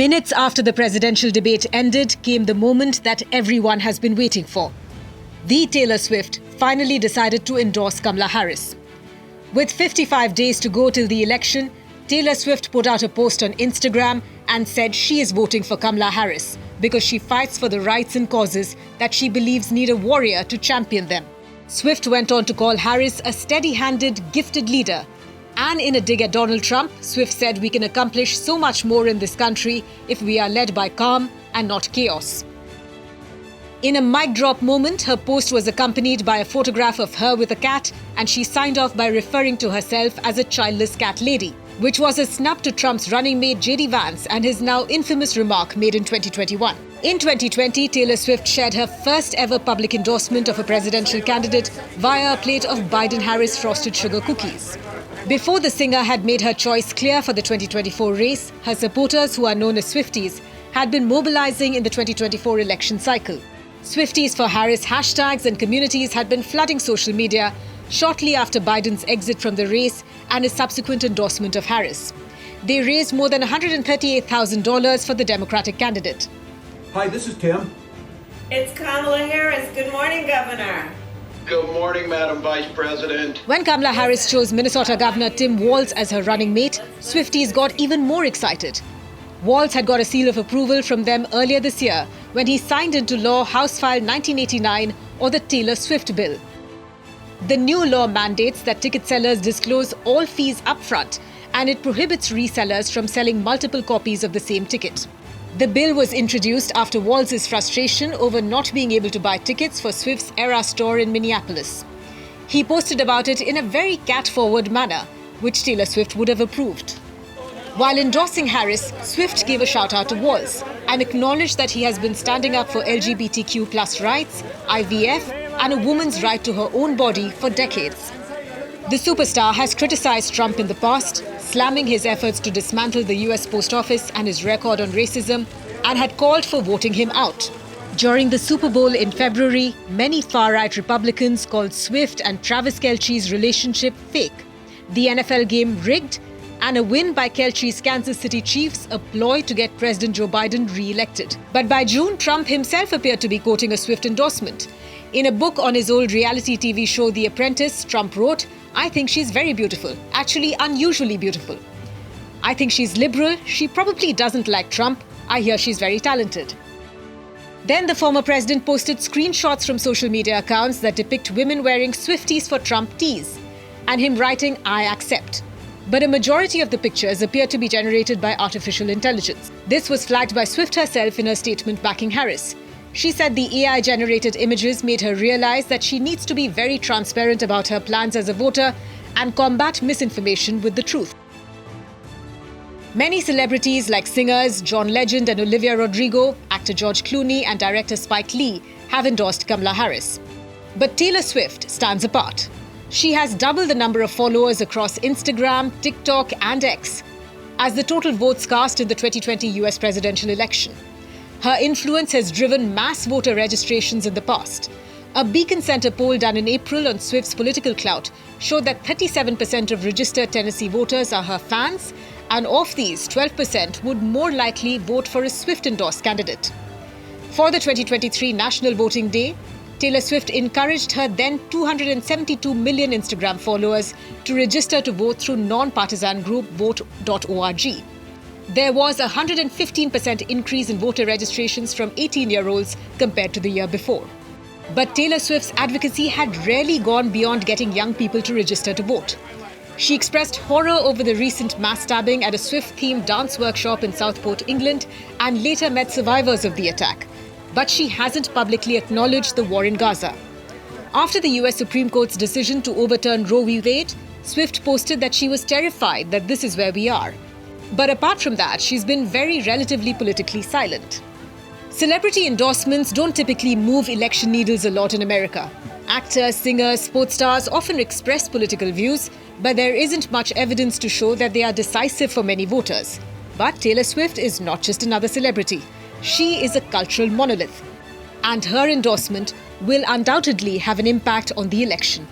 Minutes after the presidential debate ended came the moment that everyone has been waiting for. The Taylor Swift finally decided to endorse Kamala Harris. With 55 days to go till the election, Taylor Swift put out a post on Instagram and said she is voting for Kamala Harris because she fights for the rights and causes that she believes need a warrior to champion them. Swift went on to call Harris a steady-handed, gifted leader. And in a dig at Donald Trump, Swift said we can accomplish so much more in this country if we are led by calm and not chaos. In a mic drop moment, her post was accompanied by a photograph of her with a cat, and she signed off by referring to herself as a childless cat lady, which was a snub to Trump's running mate J.D. Vance and his now infamous remark made in 2021. In 2020, Taylor Swift shared her first ever public endorsement of a presidential candidate via a plate of Biden-Harris frosted sugar cookies. Before the singer had made her choice clear for the 2024 race, her supporters, who are known as Swifties, had been mobilizing in the 2024 election cycle. Swifties for Harris hashtags and communities had been flooding social media shortly after Biden's exit from the race and his subsequent endorsement of Harris. They raised more than $138,000 for the Democratic candidate. Hi, this is Tim. It's Kamala Harris. Good morning, Governor. Good morning, Madam Vice President. When Kamala Harris chose Minnesota Governor Tim Walz as her running mate, Swifties got even more excited. Walz had got a seal of approval from them earlier this year when he signed into law House File 1989, or the Taylor Swift Bill. The new law mandates that ticket sellers disclose all fees upfront, and it prohibits resellers from selling multiple copies of the same ticket. The bill was introduced after Walz's frustration over not being able to buy tickets for Swift's Era store in Minneapolis. He posted about it in a very cat-forward manner, which Taylor Swift would have approved. While endorsing Harris, Swift gave a shout-out to Walz and acknowledged that he has been standing up for LGBTQ+ rights, IVF, and a woman's right to her own body for decades. The superstar has criticized Trump in the past, slamming his efforts to dismantle the US Post Office and his record on racism, and had called for voting him out. During the Super Bowl in February, many far-right Republicans called Swift and Travis Kelce's relationship fake, the NFL game rigged, and a win by Kelce's Kansas City Chiefs a ploy to get President Joe Biden re-elected. But by June, Trump himself appeared to be quoting a Swift endorsement. In a book on his old reality TV show The Apprentice, Trump wrote, "I think she's very beautiful, actually unusually beautiful. I think she's liberal, she probably doesn't like Trump, I hear she's very talented." Then the former president posted screenshots from social media accounts that depict women wearing Swifties for Trump tees, and him writing, "I accept." But a majority of the pictures appear to be generated by artificial intelligence. This was flagged by Swift herself in her statement backing Harris. She said the AI-generated images made her realize that she needs to be very transparent about her plans as a voter and combat misinformation with the truth. Many celebrities like singers John Legend and Olivia Rodrigo, actor George Clooney and director Spike Lee have endorsed Kamala Harris. But Taylor Swift stands apart. She has double the number of followers across Instagram, TikTok and X as the total votes cast in the 2020 US presidential election. Her influence has driven mass voter registrations in the past. A Beacon Center poll done in April on Swift's political clout showed that 37% of registered Tennessee voters are her fans, and of these, 12% would more likely vote for a Swift-endorsed candidate. For the 2023 National Voting Day, Taylor Swift encouraged her then 272 million Instagram followers to register to vote through non-partisan group vote.org. There was a 115% increase in voter registrations from 18-year-olds compared to the year before. But Taylor Swift's advocacy had rarely gone beyond getting young people to register to vote. She expressed horror over the recent mass stabbing at a Swift-themed dance workshop in Southport, England, and later met survivors of the attack. But she hasn't publicly acknowledged the war in Gaza. After the US Supreme Court's decision to overturn Roe v. Wade, Swift posted that she was terrified that this is where we are. But apart from that, she's been very relatively politically silent. Celebrity endorsements don't typically move election needles a lot in America. Actors, singers, sports stars often express political views, but there isn't much evidence to show that they are decisive for many voters. But Taylor Swift is not just another celebrity. She is a cultural monolith, and her endorsement will undoubtedly have an impact on the election.